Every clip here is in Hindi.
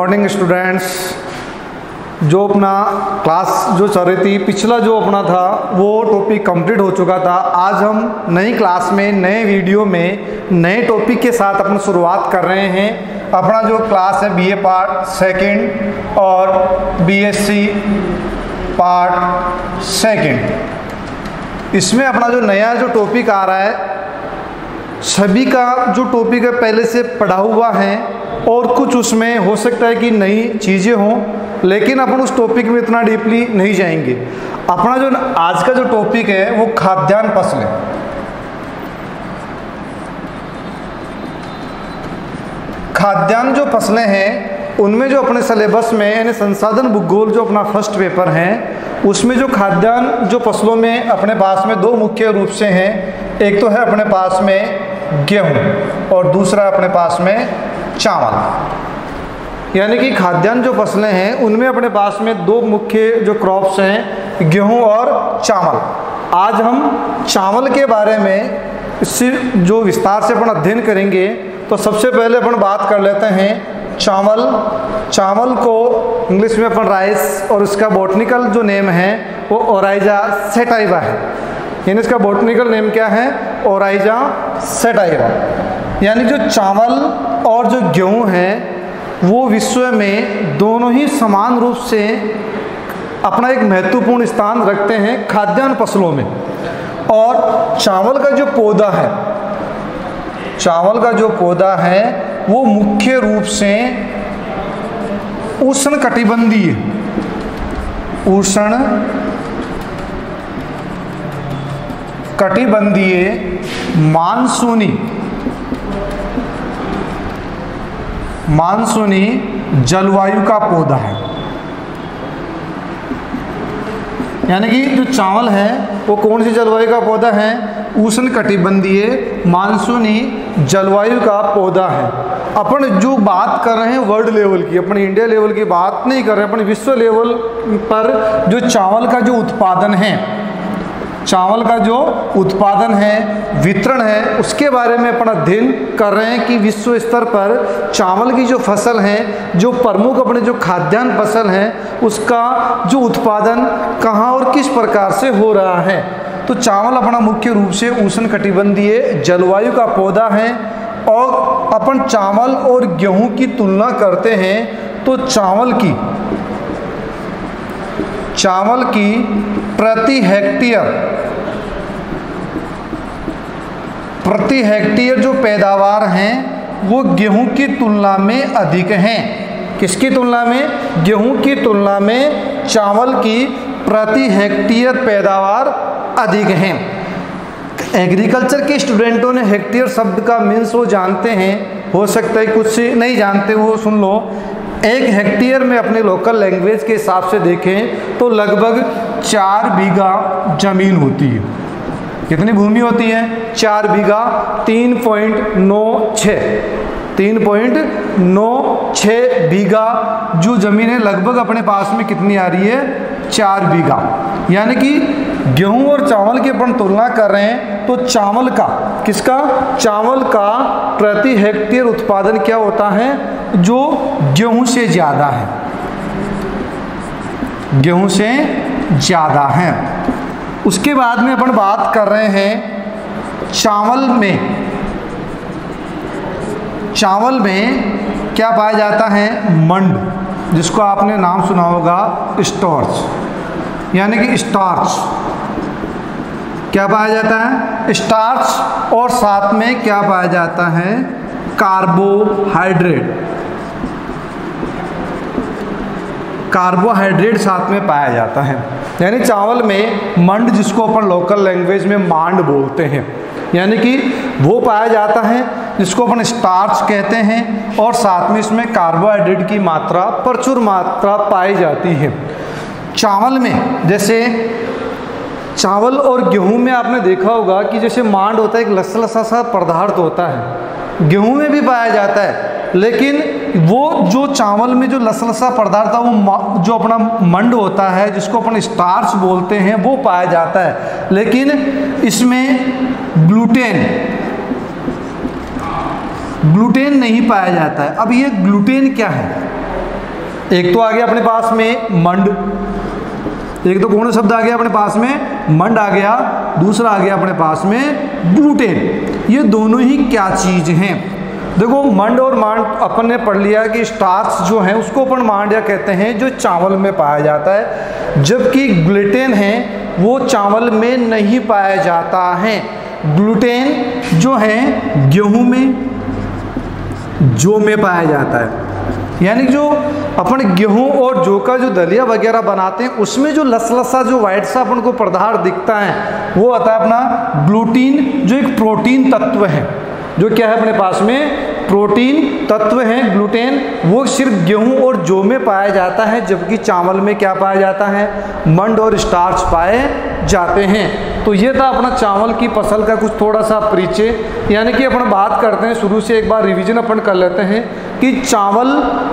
Morning students. जो अपना क्लास जो चल रही थी, पिछला जो अपना था वो टॉपिक कंप्लीट हो चुका था। आज हम नई क्लास में नए वीडियो में नए टॉपिक के साथ अपनी शुरुआत कर रहे हैं। अपना जो क्लास है बीए पार्ट सेकंड और बीएससी पार्ट सेकंड। इसमें अपना जो नया जो टॉपिक आ रहा है, सभी का जो टॉपिक है पहले से पढ़ा हुआ है और कुछ उसमें हो सकता है कि नई चीज़ें हों, लेकिन अपन उस टॉपिक में इतना डीपली नहीं जाएंगे। अपना जो आज का जो टॉपिक है वो खाद्यान्न फसलें। खाद्यान्न जो फसलें हैं उनमें जो अपने सिलेबस में यानी संसाधन भूगोल जो अपना फर्स्ट पेपर है उसमें जो खाद्यान्न जो फसलों में अपने पास में दो मुख्य रूप से हैं। एक तो है अपने पास में गेहूँ और दूसरा अपने पास में चावल। यानी कि खाद्यान्न जो फसलें हैं उनमें अपने पास में दो मुख्य जो क्रॉप्स हैं, गेहूं और चावल। आज हम चावल के बारे में इससे जो विस्तार से अपन अध्ययन करेंगे। तो सबसे पहले अपन बात कर लेते हैं चावल। चावल को इंग्लिश में अपन राइस और इसका बॉटनिकल जो नेम है वो ओराइजा सेटाइवा है। यानी इसका बॉटनिकल नेम क्या है? Oryza sativa. यानी जो चावल और जो गेहूं है वो विश्व में दोनों ही समान रूप से अपना एक महत्वपूर्ण स्थान रखते हैं खाद्यान्न फसलों में। और चावल का जो पौधा है, चावल का जो पौधा है वो मुख्य रूप से उष्ण कटिबंधीय मानसूनी जलवायु का पौधा है। यानी कि जो चावल है वो कौन सी जलवायु का पौधा है? उष्ण कटिबंधीय मानसूनी जलवायु का पौधा है। अपन जो बात कर रहे हैं वर्ल्ड लेवल की, अपन इंडिया लेवल की बात नहीं कर रहे हैं, अपन विश्व लेवल पर जो चावल का जो उत्पादन है, चावल का जो उत्पादन है, वितरण है, उसके बारे में अपन अध्ययन कर रहे हैं कि विश्व स्तर पर चावल की जो फसल है, जो प्रमुख अपने जो खाद्यान्न फसल है, उसका जो उत्पादन कहाँ और किस प्रकार से हो रहा है। तो चावल अपना मुख्य रूप से उष्ण कटिबंधीय जलवायु का पौधा है। और अपन चावल और गेहूं की तुलना करते हैं तो चावल की प्रति हेक्टेयर जो पैदावार हैं वो गेहूं की तुलना में अधिक हैं। किसकी तुलना में? गेहूं की तुलना में चावल की प्रति हेक्टेयर पैदावार अधिक हैं। एग्रीकल्चर के स्टूडेंटों ने हेक्टेयर शब्द का मीन्स वो जानते हैं, हो सकता है कुछ नहीं जानते, वो सुन लो। एक हेक्टेयर में अपने लोकल लैंग्वेज के हिसाब से देखें तो लगभग 4 बीघा जमीन होती है। कितनी भूमि होती है? 4 बीघा। 3.96 बीघा जो जमीन है लगभग अपने पास में कितनी आ रही है? 4 बीघा। यानी कि गेहूं और चावल की अपन तुलना कर रहे हैं तो चावल का, किसका? चावल का प्रति हेक्टेयर उत्पादन क्या होता है? जो गेहूं से ज़्यादा है, गेहूं से ज़्यादा है। उसके बाद में अपन बात कर रहे हैं चावल में क्या पाया जाता है? मंड, जिसको आपने नाम सुना होगा स्टार्च। यानी कि स्टार्च क्या पाया जाता है? स्टार्च। और साथ में क्या पाया जाता है? कार्बोहाइड्रेट साथ में पाया जाता है। यानी चावल में मंड, जिसको अपन लोकल लैंग्वेज में मांड बोलते हैं, यानी कि वो पाया जाता है जिसको अपन स्टार्च कहते हैं। और साथ में इसमें कार्बोहाइड्रेट की मात्रा, प्रचुर मात्रा पाई जाती है। चावल में, जैसे चावल और गेहूं में आपने देखा होगा कि जैसे मांड होता है, एक लसलसा सा पदार्थ होता है, गेहूं में भी पाया जाता है। लेकिन वो जो चावल में जो लसलसा पदार्थ है वो जो अपना मंड होता है, जिसको अपन स्टार्च बोलते हैं, वो पाया जाता है। लेकिन इसमें ग्लूटेन नहीं पाया जाता है। अब ये ग्लूटेन क्या है? एक तो आ गया अपने पास में मंड, एक तो कौन सा शब्द आ गया अपने पास में, मंड आ गया, दूसरा आ गया अपने पास में ग्लूटेन। ये दोनों ही क्या चीज हैं? देखो मंड और मांड अपन ने पढ़ लिया कि स्टार्च जो है उसको अपन मांड्या कहते हैं जो चावल में पाया जाता है, जबकि ग्लूटेन है वो चावल में नहीं पाया जाता है। ग्लूटेन जो है गेहूं में, जौ में पाया जाता है। यानी जो अपन गेहूं और जौ का जो दलिया वगैरह बनाते हैं उसमें जो लसलसा जो वाइट सा अपन को पदार्थ दिखता है वो आता है अपना ग्लूटीन, जो एक प्रोटीन तत्व है, जो क्या है अपने पास में प्रोटीन तत्व है ग्लूटेन। वो सिर्फ गेहूं और जौ में पाया जाता है, जबकि चावल में क्या पाया जाता है, मंड और स्टार्च पाए जाते हैं। तो ये था अपना चावल की फसल का कुछ थोड़ा सा परिचय। यानी कि अपन बात करते हैं शुरू से, एक बार रिवीजन अपन कर लेते हैं कि चावल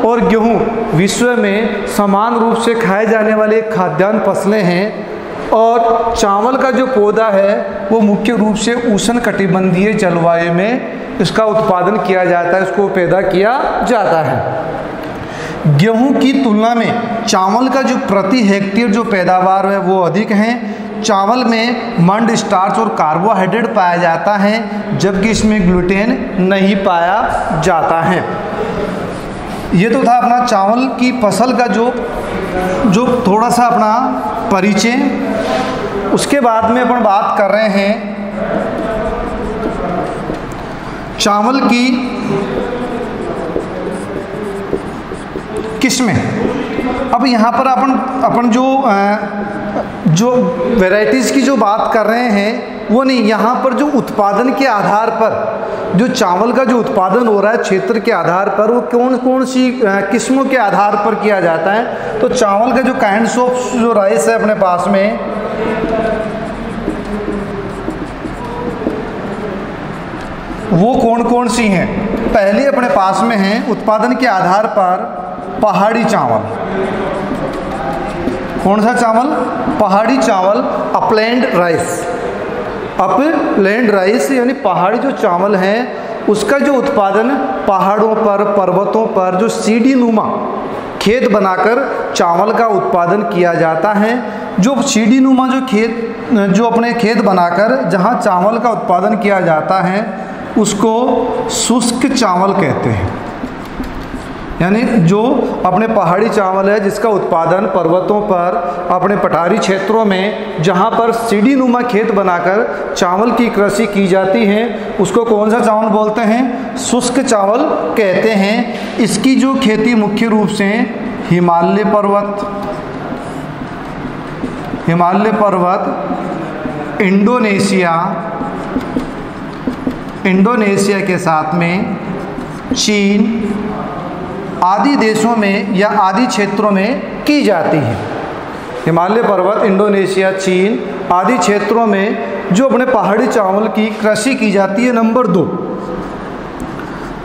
और गेहूं विश्व में समान रूप से खाए जाने वाले खाद्यान्न फसलें हैं, और चावल का जो पौधा है वो मुख्य रूप से उष्णकटिबंधीय जलवायु में इसका उत्पादन किया जाता है, उसको पैदा किया जाता है। गेहूं की तुलना में चावल का जो प्रति हेक्टेयर जो पैदावार है वो अधिक है। चावल में मंड, स्टार्च और कार्बोहाइड्रेट पाया जाता है, जबकि इसमें ग्लूटेन नहीं पाया जाता है। ये तो था अपना चावल की फसल का जो थोड़ा सा अपना परिचय। उसके बाद में अपन बात कर रहे हैं चावल की किस्में। अब यहाँ पर अपन जो वैरायटीज़ की जो बात कर रहे हैं वो नहीं, यहाँ पर जो उत्पादन के आधार पर जो चावल का जो उत्पादन हो रहा है क्षेत्र के आधार पर वो कौन कौन सी किस्मों के आधार पर किया जाता है। तो चावल का जो काइंड्स ऑफ जो राइस है अपने पास में, वो कौन कौन सी हैं। पहले अपने पास में है उत्पादन के आधार पर पहाड़ी चावल। कौन सा चावल? पहाड़ी चावल, अपलैंड राइस। अपलैंड राइस यानी पहाड़ी जो चावल है उसका जो उत्पादन पहाड़ों पर, पर्वतों पर जो सीढ़ी नुमा खेत बनाकर चावल का उत्पादन किया जाता है। जो सीढ़ी नुमा जो अपने खेत बनाकर जहाँ चावल का उत्पादन किया जाता है उसको शुष्क चावल कहते हैं। यानी जो अपने पहाड़ी चावल है जिसका उत्पादन पर्वतों पर, अपने पठारी क्षेत्रों में जहाँ पर सीढ़ी नुमा खेत बनाकर चावल की कृषि की जाती है उसको कौन सा चावल बोलते हैं? शुष्क चावल कहते हैं। इसकी जो खेती मुख्य रूप से हिमालय पर्वत, इंडोनेशिया के साथ में चीन आदि देशों में या आदि क्षेत्रों में की जाती है। हिमालय पर्वत, इंडोनेशिया, चीन आदि क्षेत्रों में जो अपने पहाड़ी चावल की कृषि की जाती है। नंबर 2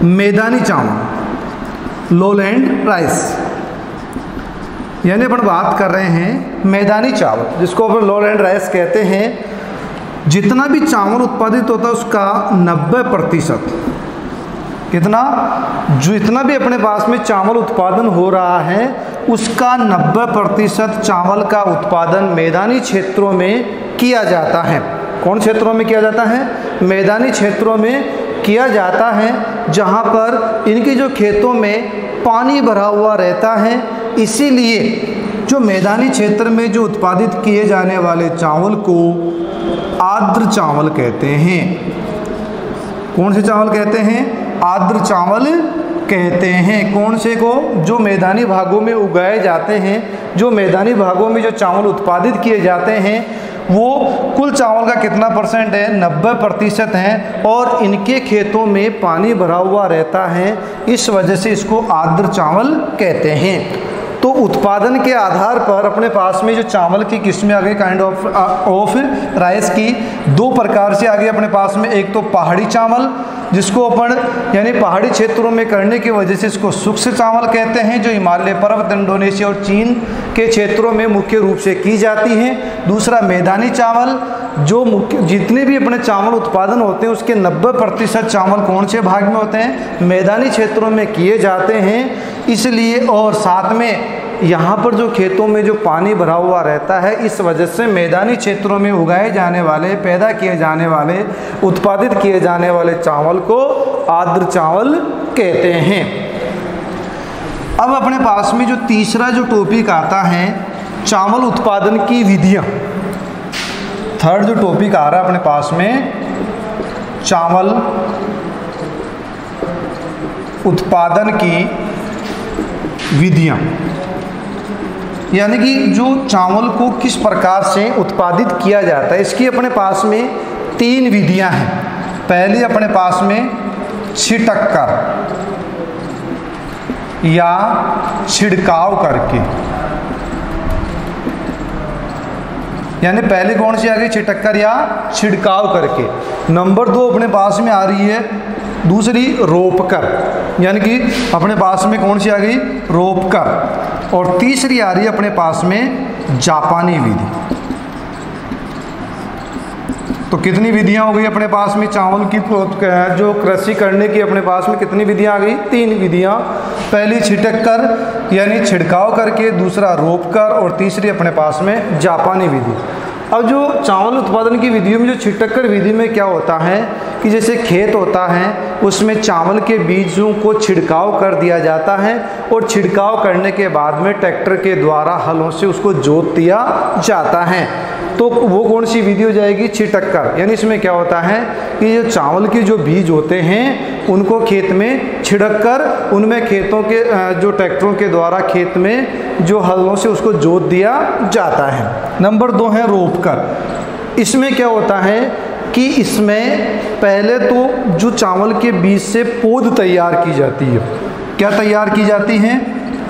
मैदानी चावल, लोलैंड राइस। यानी अपन बात कर रहे हैं मैदानी चावल जिसको अपन लोलैंड राइस कहते हैं। जितना भी चावल उत्पादित होता है उसका 90%, कितना, जो इतना भी अपने पास में चावल उत्पादन हो रहा है उसका 90% चावल का उत्पादन मैदानी क्षेत्रों में किया जाता है। कौन क्षेत्रों में किया जाता है? मैदानी क्षेत्रों में किया जाता है, जहाँ पर इनके जो खेतों में पानी भरा हुआ रहता है। इसीलिए जो मैदानी क्षेत्र में जो उत्पादित किए जाने वाले चावल को आर्द्र चावल कहते हैं। कौन से चावल कहते हैं? आर्द्र चावल कहते हैं। कौन से को? जो मैदानी भागों में उगाए जाते हैं, जो मैदानी भागों में जो चावल उत्पादित किए जाते हैं वो कुल चावल का कितना परसेंट है? 90% है, और इनके खेतों में पानी भरा हुआ रहता है, इस वजह से इसको आर्द्र चावल कहते हैं। तो उत्पादन के आधार पर अपने पास में जो चावल की किस्में आ गई काइंड ऑफ राइस की, 2 प्रकार से आ गई अपने पास में। एक तो पहाड़ी चावल जिसको अपन यानी पहाड़ी क्षेत्रों में करने की वजह से इसको शुष्क चावल कहते हैं, जो हिमालय पर्वत, इंडोनेशिया और चीन के क्षेत्रों में मुख्य रूप से की जाती है। दूसरा मैदानी चावल जो मुख्य जितने भी अपने चावल उत्पादन होते हैं उसके 90% चावल कौन से भाग में होते हैं? मैदानी क्षेत्रों में किए जाते हैं। इसलिए और साथ में यहाँ पर जो खेतों में जो पानी भरा हुआ रहता है, इस वजह से मैदानी क्षेत्रों में उगाए जाने वाले, पैदा किए जाने वाले, उत्पादित किए जाने वाले चावल को आर्द्र चावल कहते हैं। अब अपने पास में जो तीसरा जो टॉपिक आता है, चावल उत्पादन की विधियाँ। थर्ड जो टॉपिक आ रहा है अपने पास में, चावल उत्पादन की विधियाँ, यानी कि जो चावल को किस प्रकार से उत्पादित किया जाता है, इसकी अपने पास में 3 विधियां हैं। पहली अपने पास में छिटक कर या छिड़काव करके, यानी पहले कौन सी आ गई? छिटक कर या छिड़काव करके। नंबर 2 अपने पास में आ रही है दूसरी रोप कर, यानी कि अपने पास में कौन सी आ गई? रोप कर। और तीसरी आ रही है अपने पास में जापानी विधि। तो कितनी विधियां हो गई अपने पास में चावल की जो कृषि करने की? अपने पास में कितनी विधियां आ गई? 3 विधियां। पहली छिटक कर यानी छिड़काव करके, दूसरा रोप कर और तीसरी अपने पास में जापानी विधि। अब जो चावल उत्पादन की विधियों में जो छिटक कर विधि में क्या होता है कि जैसे खेत होता है उसमें चावल के बीजों को छिड़काव कर दिया जाता है और छिड़काव करने के बाद में ट्रैक्टर के द्वारा हलों से उसको जोत दिया जाता है। तो वो कौन सी विधि हो जाएगी? छिटक कर। यानी इसमें क्या होता है कि जो चावल के जो बीज होते हैं उनको खेत में छिड़क कर उनमें खेतों के जो ट्रैक्टरों के द्वारा खेत में जो हलों से उसको जोत दिया जाता है। नंबर 2 है रोप कर। इसमें क्या होता है कि इसमें पहले तो जो चावल के बीज से पौध तैयार की जाती है। क्या तैयार की जाती हैं?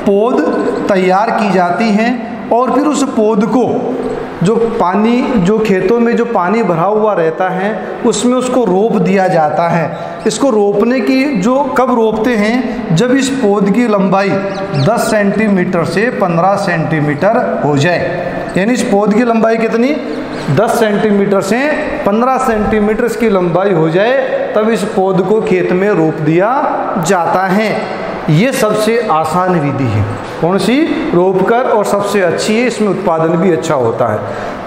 पौध तैयार की जाती हैं और फिर उस पौध को जो पानी, जो खेतों में जो पानी भरा हुआ रहता है उसमें उसको रोप दिया जाता है। इसको रोपने की जो कब रोपते हैं? जब इस पौध की लंबाई 10 सेंटीमीटर से 15 सेंटीमीटर हो जाए। यानी इस पौध की लंबाई कितनी? 10 सेंटीमीटर से 15 सेंटीमीटर इसकी लंबाई हो जाए, तब इस पौध को खेत में रोप दिया जाता है। ये सबसे आसान विधि है। कौन सी? रोप कर, और सबसे अच्छी है, इसमें उत्पादन भी अच्छा होता है।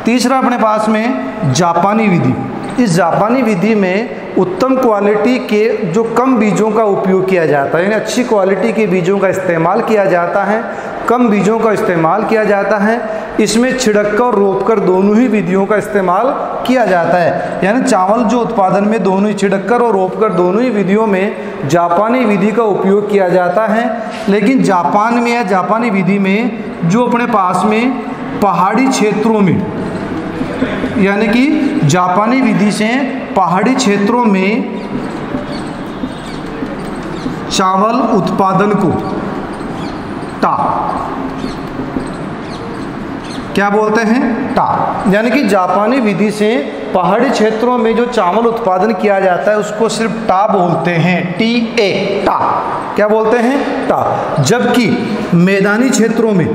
तीसरा अपने पास में जापानी विधि। इस जापानी विधि में उत्तम क्वालिटी के जो कम बीजों का उपयोग किया जाता है, यानी अच्छी क्वालिटी के बीजों का इस्तेमाल किया जाता है, कम बीजों का इस्तेमाल किया जाता है। इसमें छिड़क और रोप कर दोनों ही विधियों का इस्तेमाल किया जाता है। यानी चावल जो उत्पादन में दोनों ही छिड़क कर और रोप कर दोनों ही विधियों में जापानी विधि का उपयोग किया जाता है। लेकिन जापान में या जापानी विधि में जो अपने पास में पहाड़ी क्षेत्रों में, यानी कि जापानी विधि से पहाड़ी क्षेत्रों में चावल उत्पादन को टा क्या बोलते हैं? टा। यानी कि जापानी विधि से पहाड़ी क्षेत्रों में जो चावल उत्पादन किया जाता है उसको सिर्फ टा बोलते हैं। TA, टा। क्या बोलते हैं? टा। जबकि मैदानी क्षेत्रों में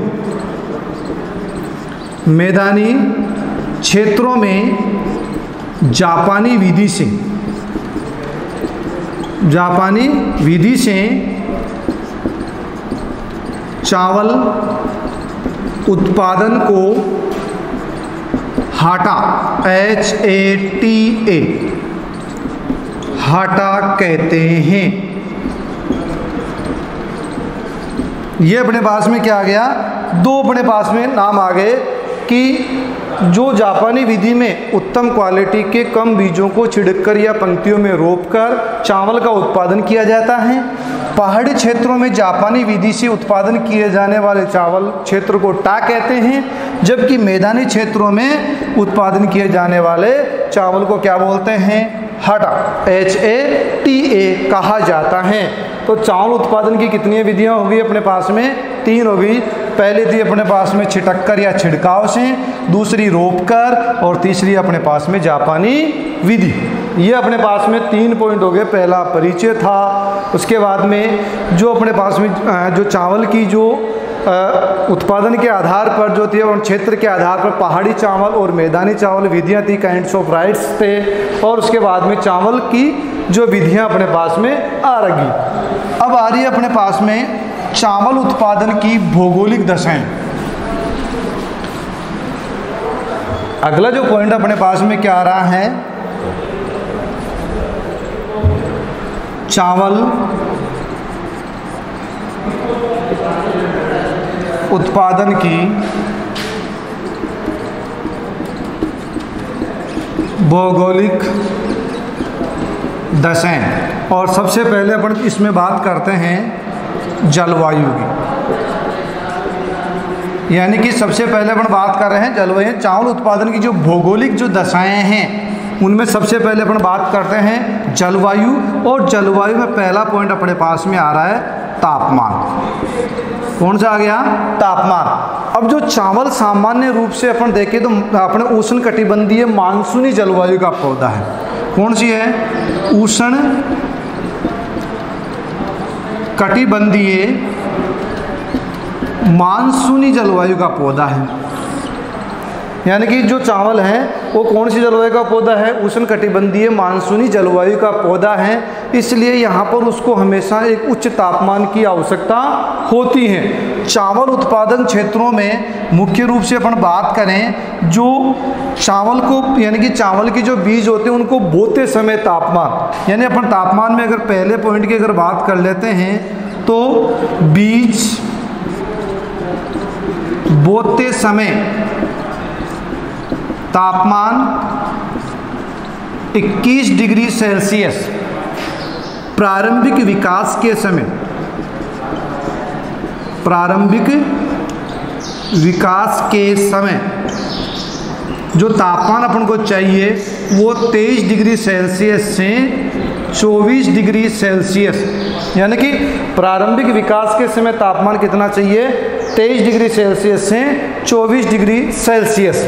जापानी विधि से चावल उत्पादन को हाटा, HATA, हाटा कहते हैं। ये अपने पास में क्या आ गया? 2 अपने पास में नाम आ गए कि जो जापानी विधि में उत्तम क्वालिटी के कम बीजों को छिड़ककर या पंक्तियों में रोपकर चावल का उत्पादन किया जाता है। पहाड़ी क्षेत्रों में जापानी विधि से उत्पादन किए जाने वाले चावल क्षेत्र को टा कहते हैं, जबकि मैदानी क्षेत्रों में उत्पादन किए जाने वाले चावल को क्या बोलते हैं? हाटा, HATA कहा जाता है। तो चावल उत्पादन की कितनी विधियां होगी अपने पास में? 3 होगी। पहली थी अपने पास में छिटक्कर या छिड़काव से, दूसरी रोप कर और तीसरी अपने पास में जापानी विधि। ये अपने पास में 3 पॉइंट हो गए। पहला परिचय था, उसके बाद में जो अपने पास में जो चावल की जो उत्पादन के आधार पर जो थी और क्षेत्र के आधार पर पहाड़ी चावल और मैदानी चावल विधियां थी, काइंड्स ऑफ राइट्स थे। और उसके बाद में चावल की जो विधियां अपने पास में आ रही। अब आ रही है अपने पास में चावल उत्पादन की भौगोलिक दशाएं। अगला जो पॉइंट अपने पास में क्या आ रहा है, चावल उत्पादन की भौगोलिक दशाएं। और सबसे पहले अपन इसमें बात करते हैं जलवायु की, यानी कि सबसे पहले अपन बात कर रहे हैं जलवायु। चावल उत्पादन की जो भौगोलिक जो दशाएं हैं उनमें सबसे पहले अपन बात करते हैं जलवायु। और जलवायु में पहला पॉइंट अपने पास में आ रहा है तापमान। कौन सा आ गया, तापमान। अब जो चावल सामान्य रूप से अपन देखें तो अपने उष्ण कटिबंधीय मानसूनी जलवायु का पौधा है। कौन सी है, उष्ण कटिबंधीय मानसूनी जलवायु का पौधा है। यानी कि जो चावल है वो कौन सी जलवायु का पौधा है, उष्ण कटिबंधीय मानसूनी जलवायु का पौधा है। इसलिए यहाँ पर उसको हमेशा एक उच्च तापमान की आवश्यकता होती है। चावल उत्पादन क्षेत्रों में मुख्य रूप से अपन बात करें जो चावल को, यानी कि चावल के जो बीज होते हैं उनको बोते समय तापमान, यानी अपन तापमान में अगर पहले पॉइंट की अगर बात कर लेते हैं तो बीज बोते समय तापमान 21 डिग्री सेल्सियस प्रारंभिक विकास के समय, प्रारंभिक विकास के समय जो तापमान अपन को चाहिए वो 23 डिग्री सेल्सियस से 24 डिग्री सेल्सियस, यानी कि प्रारंभिक विकास के समय तापमान कितना चाहिए, 23 डिग्री सेल्सियस से 24 डिग्री सेल्सियस।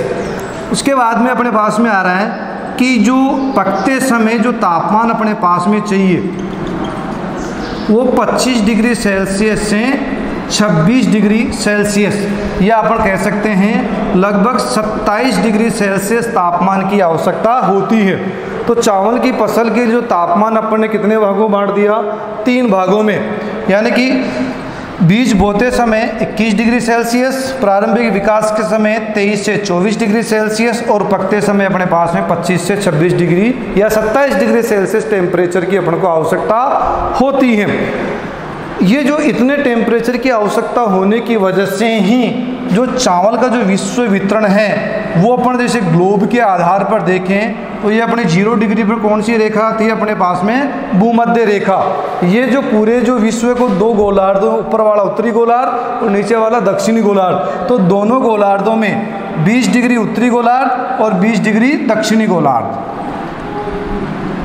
उसके बाद में अपने पास में आ रहा है कि जो पकते समय जो तापमान अपने पास में चाहिए वो 25 डिग्री सेल्सियस से 26 डिग्री सेल्सियस, या अपन कह सकते हैं लगभग 27 डिग्री सेल्सियस तापमान की आवश्यकता होती है। तो चावल की फसल के जो तापमान अपन ने कितने भागों बांट दिया, 3 भागों में। यानी कि बीज बोते समय 21 डिग्री सेल्सियस, प्रारंभिक विकास के समय 23 से 24 डिग्री सेल्सियस और पकते समय अपने पास में 25 से 26 डिग्री या 27 डिग्री सेल्सियस टेम्परेचर की अपन को आवश्यकता होती है। ये जो इतने टेम्परेचर की आवश्यकता होने की वजह से ही जो चावल का जो विश्व वितरण है वो अपन जैसे ग्लोब के आधार पर देखें तो ये अपने 0 डिग्री पर कौन सी रेखा आती है अपने पास में, भूमध्य रेखा। ये जो पूरे जो विश्व को 2 गोलार्ध, ऊपर वाला उत्तरी गोलार्ध और नीचे वाला दक्षिणी गोलार्ध, तो दोनों गोलार्धों में 20 डिग्री उत्तरी गोलार्ध और 20 डिग्री दक्षिणी गोलार्ध,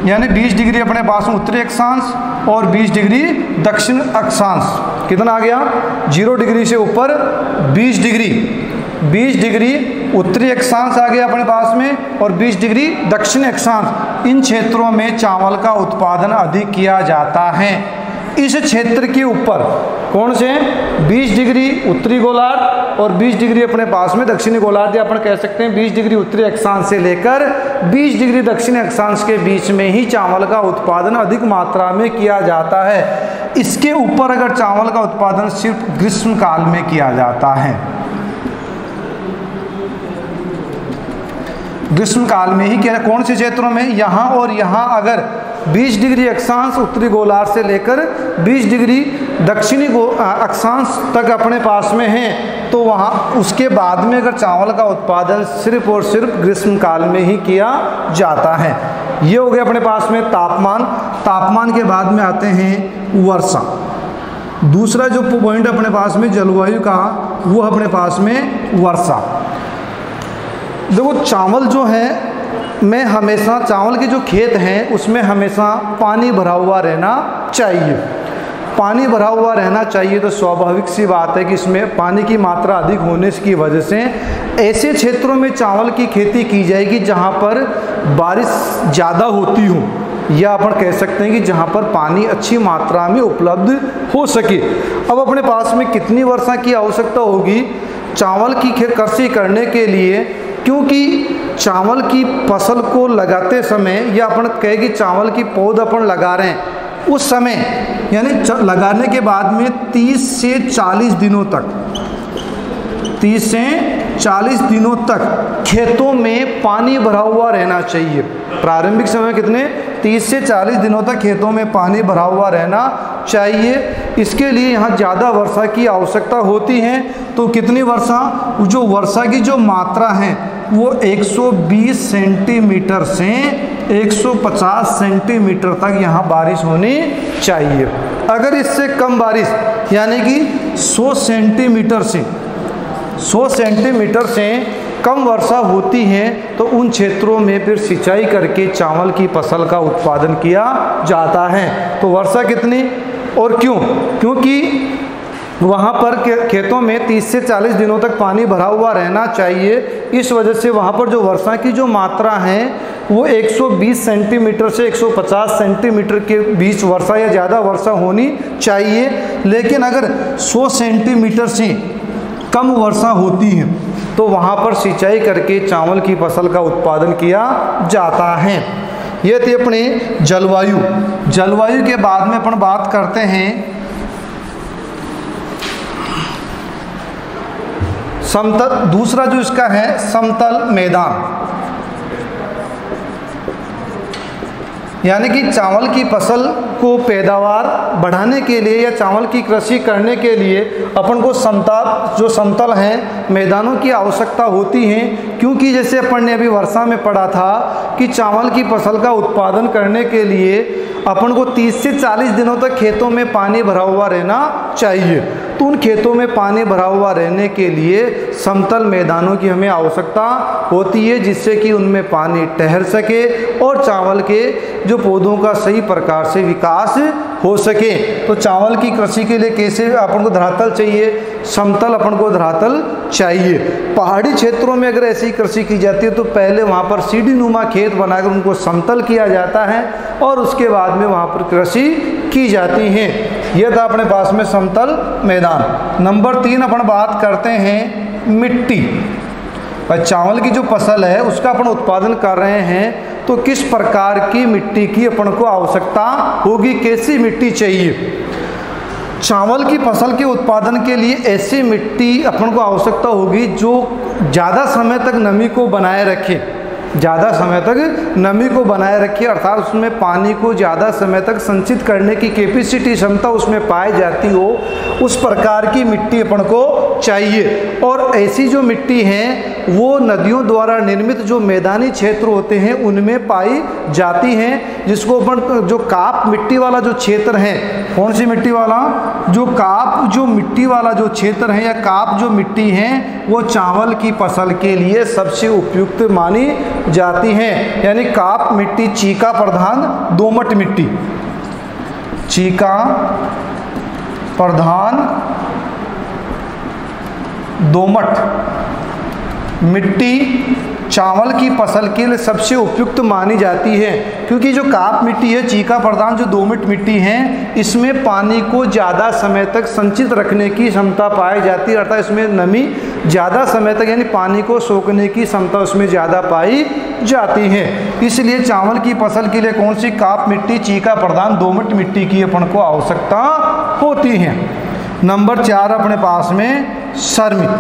यानी 20 डिग्री अपने पास में उत्तरी अक्षांश और 20 डिग्री दक्षिण अक्षांश। कितना आ गया, 0 डिग्री से ऊपर 20 डिग्री उत्तरी अक्षांश आ गया अपने पास में और 20 डिग्री दक्षिण अक्षांश। इन क्षेत्रों में चावल का उत्पादन अधिक किया जाता है। इस क्षेत्र के ऊपर कौन से 20 डिग्री उत्तरी गोलार्ध और 20 डिग्री अपने पास में दक्षिणी गोलार्ध, या अपन कह सकते हैं 20 डिग्री उत्तरी अक्षांश से लेकर 20 डिग्री दक्षिणी अक्षांश के बीच में ही चावल का उत्पादन अधिक मात्रा में किया जाता है। इसके ऊपर अगर चावल का उत्पादन सिर्फ ग्रीष्म काल में किया जाता है, ग्रीष्म काल में ही किया। कौन से क्षेत्रों में, यहाँ और यहाँ अगर 20 डिग्री अक्षांश उत्तरी गोलार्ध से लेकर 20 डिग्री दक्षिणी अक्षांश तक अपने पास में है तो वहाँ उसके बाद में अगर चावल का उत्पादन सिर्फ और सिर्फ ग्रीष्म काल में ही किया जाता है। ये हो गया अपने पास में तापमान। तापमान के बाद में आते हैं वर्षा। दूसरा जो पॉइंट अपने पास में जलवायु का वो अपने पास में वर्षा। देखो चावल जो है में हमेशा चावल के जो खेत हैं उसमें हमेशा पानी भरा हुआ रहना चाहिए। पानी भरा हुआ रहना चाहिए तो स्वाभाविक सी बात है कि इसमें पानी की मात्रा अधिक होने की वजह से ऐसे क्षेत्रों में चावल की खेती की जाएगी जहां पर बारिश ज़्यादा होती हो। या अपन कह सकते हैं कि जहाँ पर पानी अच्छी मात्रा में उपलब्ध हो सके। अब अपने पास में कितनी वर्षा की आवश्यकता होगी चावल की कृषि करने के लिए, क्योंकि चावल की फसल को लगाते समय या अपन कहे कि चावल की पौध अपन लगा रहे हैं उस समय यानी लगाने के बाद में 30 से 40 दिनों तक 30 से 40 दिनों तक खेतों में पानी भरा हुआ रहना चाहिए। प्रारंभिक समय कितने 30 से 40 दिनों तक खेतों में पानी भरा हुआ रहना चाहिए। इसके लिए यहाँ ज़्यादा वर्षा की आवश्यकता होती है। तो कितनी वर्षा, जो वर्षा की जो मात्रा है वो 120 सेंटीमीटर से 150 सेंटीमीटर तक यहाँ बारिश होनी चाहिए। अगर इससे कम बारिश यानी कि 100 सेंटीमीटर से कम वर्षा होती है तो उन क्षेत्रों में फिर सिंचाई करके चावल की फसल का उत्पादन किया जाता है। तो वर्षा कितनी और क्यों, क्योंकि वहाँ पर खेतों में 30 से 40 दिनों तक पानी भरा हुआ रहना चाहिए। इस वजह से वहाँ पर जो वर्षा की जो मात्रा है वो 120 सेंटीमीटर से 150 सेंटीमीटर के बीच वर्षा या ज़्यादा वर्षा होनी चाहिए। लेकिन अगर 100 सेंटीमीटर से कम वर्षा होती है तो वहाँ पर सिंचाई करके चावल की फसल का उत्पादन किया जाता है। ये थी अपनी जलवायु। जलवायु के बाद में अपन बात करते हैं समतल। दूसरा जो इसका है समतल मैदान, यानी कि चावल की फसल को पैदावार बढ़ाने के लिए या चावल की कृषि करने के लिए अपन को समतल हैं मैदानों की आवश्यकता होती है। क्योंकि जैसे अपन ने अभी वर्षा में पढ़ा था कि चावल की फसल का उत्पादन करने के लिए अपन को 30 से 40 दिनों तक खेतों में पानी भरा हुआ रहना चाहिए। तो उन खेतों में पानी भरा हुआ रहने के लिए समतल मैदानों की हमें आवश्यकता होती है, जिससे कि उनमें पानी ठहर सके और चावल के जो पौधों का सही प्रकार से विकास हो सके। तो चावल की कृषि के लिए कैसे अपन को धरातल चाहिए, समतल अपन को धरातल चाहिए। पहाड़ी क्षेत्रों में अगर ऐसी कृषि की जाती है तो पहले वहाँ पर सीढ़ी नुमा खेत बनाकर उनको समतल किया जाता है और उसके बाद में वहाँ पर कृषि की जाती है। यह था अपने पास में समतल मैदान। नंबर 3 अपन बात करते हैं मिट्टी। चावल की जो फसल है उसका अपन उत्पादन कर रहे हैं तो किस प्रकार की मिट्टी की अपन को आवश्यकता होगी, कैसी मिट्टी चाहिए। चावल की फसल के उत्पादन के लिए ऐसी मिट्टी अपन को आवश्यकता होगी जो ज़्यादा समय तक नमी को बनाए रखे, अर्थात उसमें पानी को ज़्यादा समय तक संचित करने की कैपेसिटी क्षमता उसमें पाई जाती हो, उस प्रकार की मिट्टी अपन को चाहिए। और ऐसी जो मिट्टी है वो नदियों द्वारा निर्मित जो मैदानी क्षेत्र होते हैं उनमें पाई जाती हैं, जिसको अपन जो काप मिट्टी वाला जो क्षेत्र है, कौन सी मिट्टी वाला, जो काप जो मिट्टी वाला जो क्षेत्र है या काप जो मिट्टी है वो चावल की फसल के लिए सबसे उपयुक्त मानी जाती हैं। यानी काप मिट्टी, चीका प्रधान दोमट मिट्टी, चीका प्रधान दोमट मिट्टी चावल की फसल के लिए सबसे उपयुक्त मानी जाती है। क्योंकि जो काप मिट्टी है, चीका प्रधान जो दोमट मिट्टी है, इसमें पानी को ज़्यादा समय तक संचित रखने की क्षमता पाई जाती है, अर्थात इसमें नमी ज़्यादा समय तक यानी पानी को सोखने की क्षमता उसमें ज़्यादा पाई जाती है। इसलिए चावल की फसल के लिए कौन सी काप मिट्टी, चीका प्रधान दोमट मिट्टी की अपन को आवश्यकता होती है। नंबर 4 अपने पास में श्रमिक,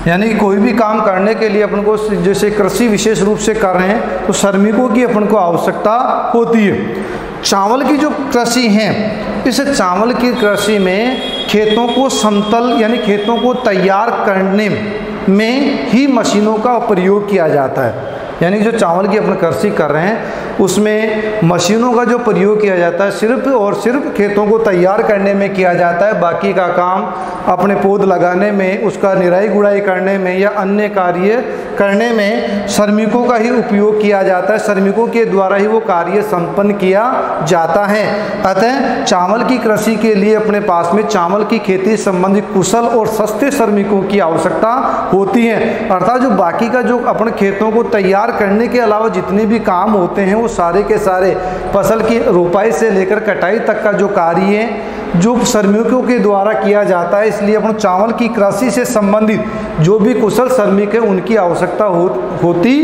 यानी कि कोई भी काम करने के लिए अपन को जैसे कृषि विशेष रूप से कर रहे हैं तो श्रमिकों की अपन को आवश्यकता होती है। चावल की जो कृषि है, इस चावल की कृषि में खेतों को समतल यानी खेतों को तैयार करने में ही मशीनों का प्रयोग किया जाता है। यानी जो चावल की अपन कृषि कर रहे हैं उसमें मशीनों का जो प्रयोग किया जाता है सिर्फ और सिर्फ खेतों को तैयार करने में किया जाता है। बाकी का काम अपने पौध लगाने में, उसका निराई गुड़ाई करने में या अन्य कार्य करने में श्रमिकों का ही उपयोग किया जाता है, श्रमिकों के द्वारा ही वो कार्य संपन्न किया जाता है। अतः चावल की कृषि के लिए अपने पास में चावल की खेती संबंधी कुशल और सस्ते श्रमिकों की आवश्यकता होती है। अर्थात जो बाकी का जो अपने खेतों को तैयार करने के अलावा जितने भी काम होते हैं वो सारे के सारे फसल की रोपाई से लेकर कटाई तक का जो कार्य है जो श्रमिकों के द्वारा किया जाता है। इसलिए अपन चावल की कृषि से संबंधित जो भी कुशल श्रमिक है उनकी आवश्यकता होती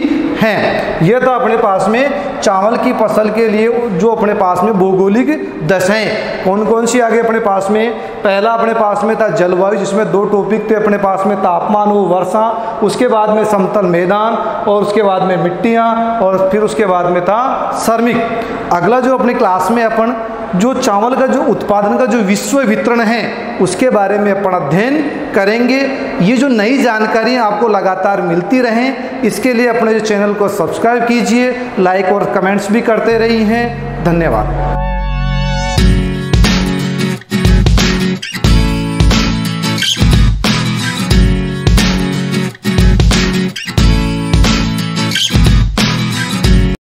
है। यह था अपने पास में चावल की फसल के लिए जो अपने पास में भौगोलिक दशाएं कौन कौन सी आगे अपने पास में। पहला अपने पास में था जलवायु, जिसमें 2 टॉपिक थे अपने पास में, तापमान व वर्षा, उसके बाद में समतल मैदान और उसके बाद में मिट्टियाँ और फिर उसके बाद में था श्रमिक। अगला जो अपनी क्लास में अपन जो चावल का जो उत्पादन का जो विश्व वितरण है उसके बारे में अपन अध्ययन करेंगे। ये जो नई जानकारी आपको लगातार मिलती रहें इसके लिए अपने जो चैनल को सब्सक्राइब कीजिए, लाइक और कमेंट्स भी करते रहिए। धन्यवाद।